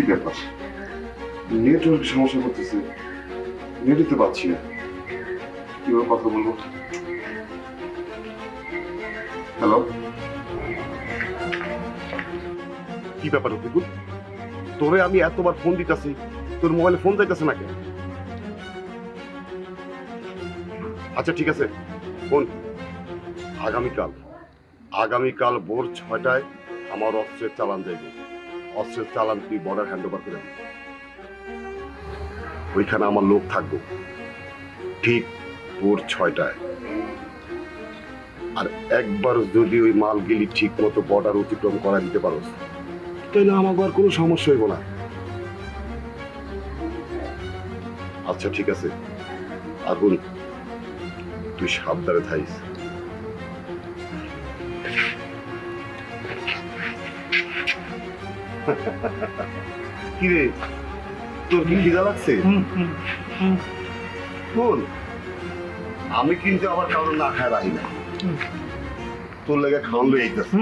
কি ব্যাপার? নেটওয়ার্ক সমস্যা করতেছে, নেট দিতে পারছি না, কিভাবে কথা বলবো? হ্যালো, কি ব্যাপার রফিকুল? তোরে আমি এতবার ফোন দিতেছি, তোর মোবাইলে ফোন যাইতেছে না কেন? আচ্ছা ঠিক আছে, ফোন আগামীকাল ভোর 6টায় আমার অস্ত্রের চালান যাইবে। অস্ত্রের চালান তুই বর্ডার হ্যান্ড ওভার করে দিবি। ওইখানে আমার লোক থাকবো ঠিক ভোর 6টায়। আর একবার যদি ওই মালগুলি ঠিক মতো বর্ডার অতিক্রম করা দিতে পারো, তাহলে আমার আর কোনো সমস্যা হইব না। আচ্ছা ঠিক আছে, আগুন তুই সাবধানে থাকিস। কিরে, তোর কি খিদা লাগছে? বল, আমি কিন্তু আবার কারণ না খায় রাখি না, তোর লেগে খাওয়ান লই আইতাছি।